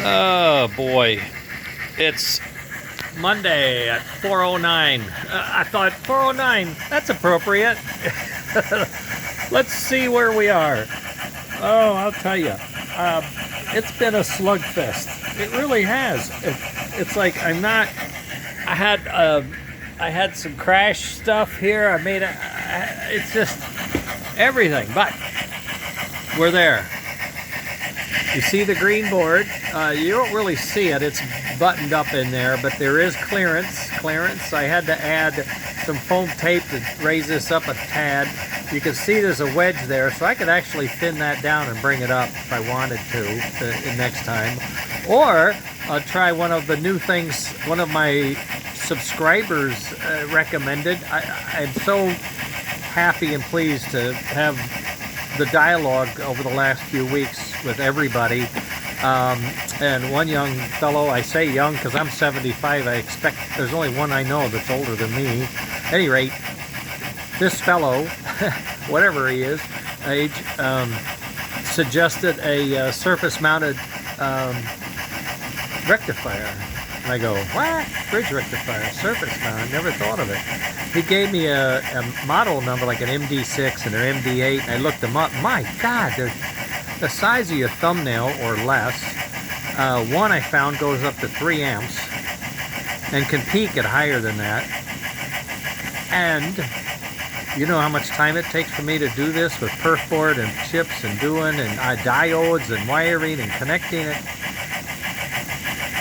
Oh boy, it's Monday at 4:09. I thought 4:09, that's appropriate. Let's see where we are. Oh, I'll tell you, it's been a slugfest. It really has. It's like I had some crash stuff here. It's just everything, but we're there. You see the green board. You don't really see it. It's buttoned up in there, but there is clearance. I had to add some foam tape to raise this up a tad. You can see there's a wedge there, so I could actually thin that down and bring it up if I wanted to next time. Or I'll try one of the new things one of my subscribers recommended. I'm so happy and pleased to have the dialogue over the last few weeks with everybody, and one young fellow, I say young because I'm 75, I expect there's only one I know that's older than me. At any rate, this fellow, whatever he is, age, suggested a surface-mounted rectifier. And I go, what? Bridge rectifier, surface mount, never thought of it. He gave me a model number like an MD6 and an MD8, and I looked them up. My God, they're the size of your thumbnail or less. One I found goes up to 3 amps and can peak at higher than that. And you know how much time it takes for me to do this with perf board and chips and diodes and wiring and connecting it?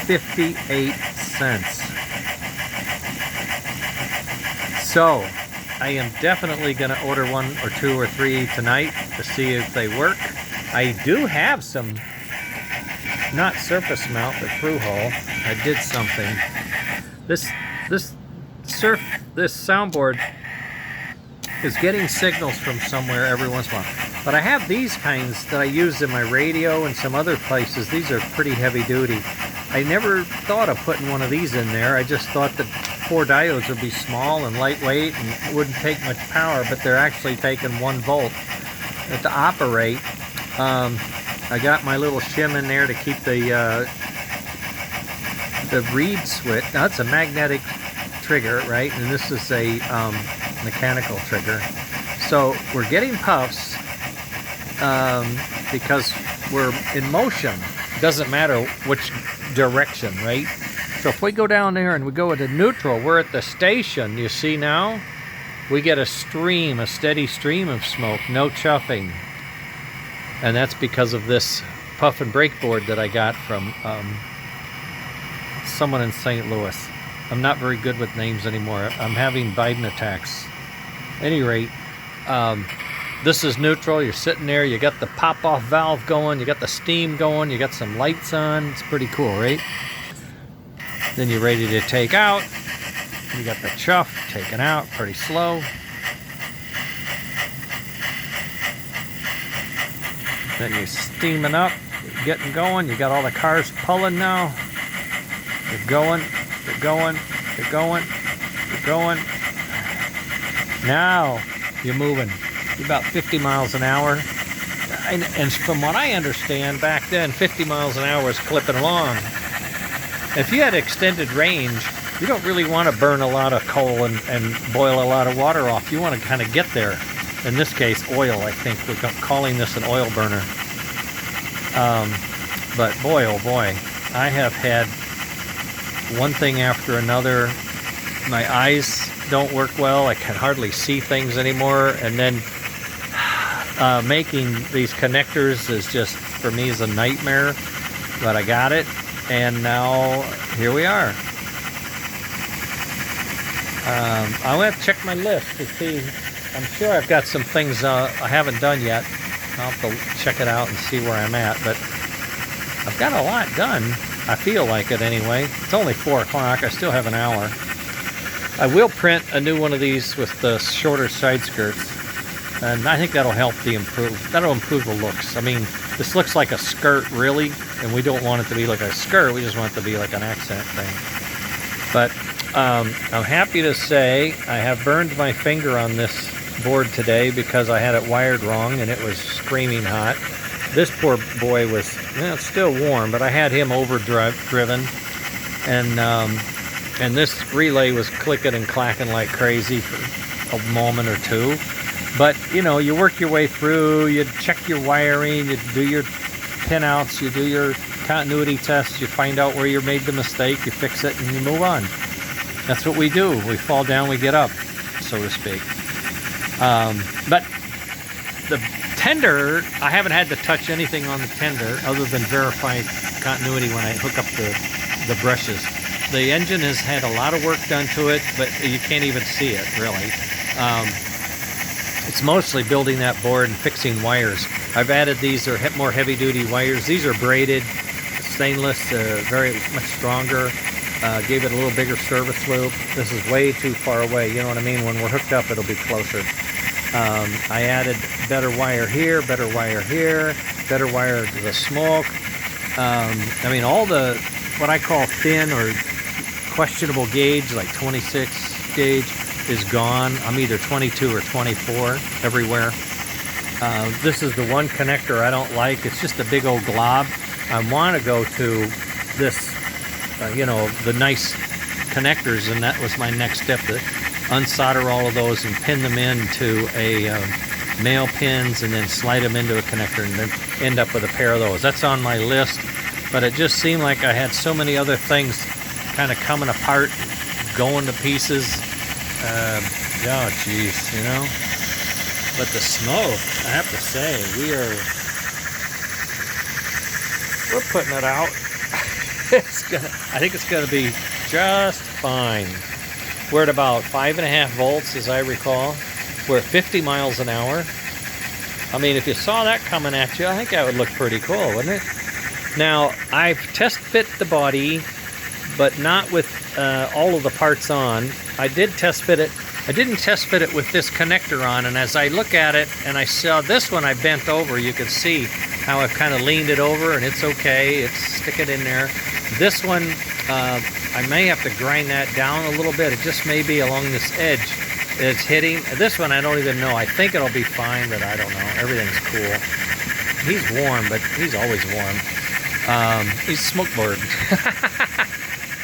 58 cents. So I am definitely going to order 1 or 2 or 3 tonight to see if they work. I do have some, not surface mount, but through hole. I did something. This soundboard is getting signals from somewhere every once in a while. But I have these kinds that I use in my radio and some other places. These are pretty heavy duty. I never thought of putting one of these in there. I just thought that 4 diodes would be small and lightweight and wouldn't take much power, but they're actually taking 1 volt to operate. I got my little shim in there to keep the reed switch. Now it's a magnetic trigger, right? And this is a mechanical trigger. So we're getting puffs because we're in motion. Doesn't matter which direction, right? So if we go down there and we go into neutral, we're at the station. You see now? We get a steady stream of smoke, no chuffing. And that's because of this puff and brake board that I got from someone in St. Louis. I'm not very good with names anymore. I'm having Biden attacks. At any rate, this is neutral. You're sitting there, you got the pop-off valve going, you got the steam going, you got some lights on. It's pretty cool, right? Then you're ready to take out. You got the chuff taken out pretty slow. Then you're steaming up, you're getting going. You got all the cars pulling now. You're going, you're going, you're going, you're going. Now you're moving. About 50 miles an hour. And from what I understand, back then, 50 miles an hour was clipping along. If you had extended range, you don't really want to burn a lot of coal and boil a lot of water off. You want to kind of get there. In this case, oil, I think. We're calling this an oil burner. But boy, oh boy, I have had one thing after another. My eyes don't work well. I can hardly see things anymore. And then making these connectors is just, for me, is a nightmare. But I got it. And now, here we are. I'll have to check my list to see. I'm sure I've got some things I haven't done yet. I'll have to check it out and see where I'm at. But I've got a lot done. I feel like it anyway. It's only 4 o'clock. I still have an hour. I will print a new one of these with the shorter side skirts. And I think that'll help that'll improve the looks. I mean, this looks like a skirt, really. And we don't want it to be like a skirt. We just want it to be like an accent thing. But I'm happy to say I have burned my finger on this board today because I had it wired wrong and it was screaming hot. This poor boy was, well, it's still warm, but I had him overdriven, and this relay was clicking and clacking like crazy for a moment or two. But you know, you work your way through, you check your wiring, you do your pinouts, you do your continuity tests, you find out where you made the mistake, you fix it, and you move on. That's what we do. We fall down, we get up, so to speak. But the tender, I haven't had to touch anything on the tender other than verify continuity when I hook up the brushes. The engine has had a lot of work done to it, but you can't even see it, really. It's mostly building that board and fixing wires. I've added these, are more heavy-duty wires. These are braided, stainless, very much stronger. Gave it a little bigger service loop. This is way too far away, you know what I mean? When we're hooked up, it'll be closer. I added better wire here, better wire here, better wire to the smoke. I mean, all the, what I call thin or questionable gauge, like 26 gauge, is gone. I'm either 22 or 24 everywhere. This is the one connector I don't like. It's just a big old glob. I want to go to this, you know, the nice connectors, and that was my next step, to unsolder all of those and pin them into a male pins, and then slide them into a connector, and then end up with a pair of those. That's on my list, but it just seemed like I had so many other things kind of coming apart, going to pieces. Oh geez, you know. But the smoke, I have to say, we're putting it out. I think it's gonna be just fine. We're at about 5.5 volts, as I recall. We're at 50 miles an hour. I mean, if you saw that coming at you, I think that would look pretty cool, wouldn't it? Now, I've test fit the body, but not with all of the parts on. I did test fit it. I didn't test fit it with this connector on, and as I look at it and I saw this one I bent over, you can see how I've kind of leaned it over, and it's okay. Stick it in there. This one, I may have to grind that down a little bit. It just may be along this edge it's hitting. This one I don't even know. I think it'll be fine, but I don't know. Everything's cool. He's warm, but he's always warm. He's smokeboard.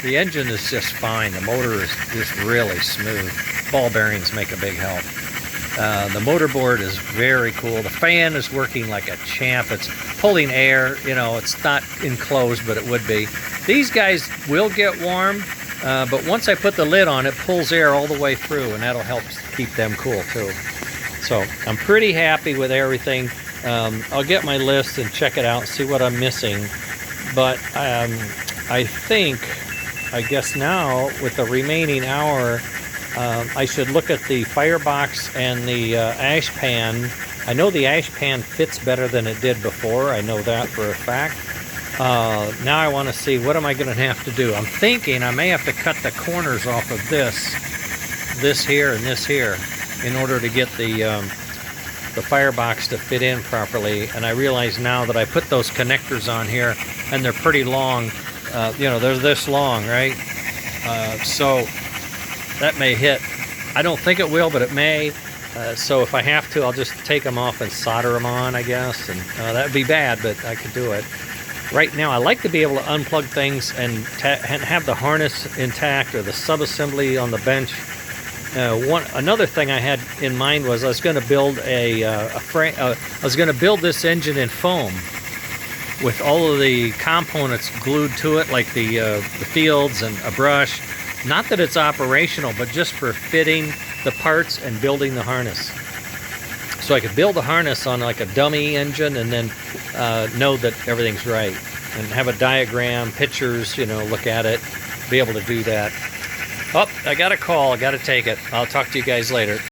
The engine is just fine. The motor is just really smooth. Ball bearings make a big help. The motorboard is very cool. The fan is working like a champ. It's pulling air. You know, it's not enclosed, but it would be. These guys will get warm, but once I put the lid on, it pulls air all the way through, and that'll help keep them cool too. So I'm pretty happy with everything. I'll get my list and check it out and see what I'm missing. But I think, I guess now with the remaining hour, I should look at the firebox and the Ashpan. I know the Ashpan fits better than it did before. I know that for a fact. Now I want to see, what am I going to have to do? I'm thinking I may have to cut the corners off of this here and this here, in order to get the firebox to fit in properly. And I realize now that I put those connectors on here, and they're pretty long. You know, they're this long, right? So that may hit. I don't think it will, but it may. So if I have to, I'll just take them off and solder them on, I guess. And that would be bad, but I could do it. Right now, I like to be able to unplug things and have the harness intact, or the subassembly on the bench. Another thing I had in mind was I was going to build I was going to build this engine in foam, with all of the components glued to it, like the fields and a brush. Not that it's operational, but just for fitting the parts and building the harness. So I could build the harness on like a dummy engine, and then know that everything's right, and have a diagram, pictures, you know, look at it, be able to do that. Oh, I got a call. I got to take it. I'll talk to you guys later.